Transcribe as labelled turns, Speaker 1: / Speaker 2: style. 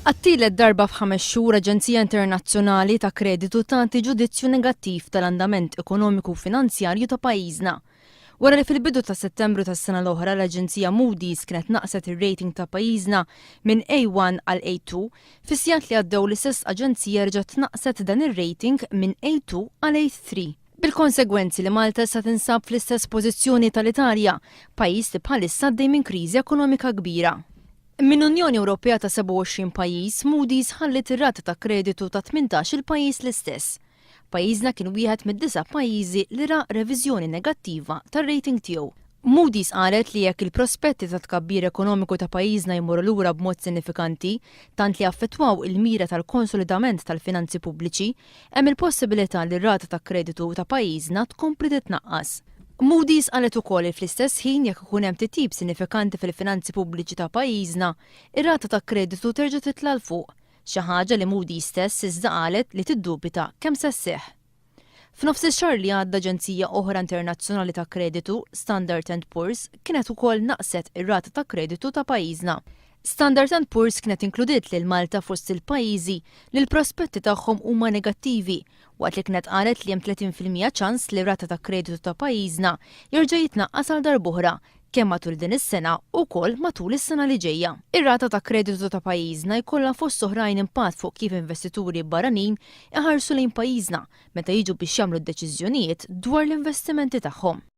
Speaker 1: Għattilet darba f'5 xhur Aġenzija Internazzjonali ta' Kreditu tagħti ġudizzju negattiv tal-andament ekonomiku u finanzjarju ta' pajjiżna. Wara li fil-bidu ta' Settembru tas-sena l-oħra l-Aġenzija Moody's kienet naqset ir-rating ta' pajjiżna minn A1 għal A2, fis-sigħat li għaddew l-istess aġenzija rġgħet naqset dan ir-rating minn A2 għal A3. Bil-konsegwenzi li Malta sa tinsab fl-istess pożizzjoni tal-Italja, pajjiż li bħalissa għaddej minn kriżi ekonomika kbira. Min Unjoni Ewropea ta' 27 pajjiż, Moody's ħallit ir-rata ta' kreditu ta' 18 il-pajjiż l-istess. Pajjiżna kien wieħed mid-9 pajjiżi li ra reviżjoni negattiva tar-rating tiegħu. Moody's qalet li jekk il-prospetti ta' tkabbir ekonomiku ta' pajjiżna jmorru lura b'mod sinifikanti, tant li affettwaw il-mira tal-konsolidament tal-finanzi pubbliċi, hemm il-possibilità li r-rata ta' kreditu ta' pajjiżna tkompli titnaqqas. Moody's qalet ukoll li fl-istess ħin jekk ikun hemm titjib sinifikanti fil-finanzi pubbliċi ta' pajjiżna, ir-rata ta' kreditu terġa' titla' l fuq, xi ħaġa li Moody's stess iżda qalet li tiddubita kemm se sseħħ. F'nofs ix-xahar li għadda aġenzija oħra internazzjonali ta' kreditu, Standard & Poor's, kienet ukoll naqset ir-rata ta' kreditu ta' pajjiżna. Standard & Poor's kienet inkludiet lil Malta fost il-pajjiżi li l-prospetti tagħhom huma negattivi, waqt li kienet qalet li hemm 30% ċans li rata ta' kreditu ta' pajjiżna jerġa' jitnaqqas għal darb'oħra kemm matul din is-sena u wkoll matul is-sena li ġejja. Ir-rata ta' kreditu ta' pajjiżna jkollha fost oħrajn impatt fuq kif investituri barranin iħarsu lejn pajjiżna meta jiġu biex jagħmlu d-deċiżjonijiet dwar l-investimenti tagħhom.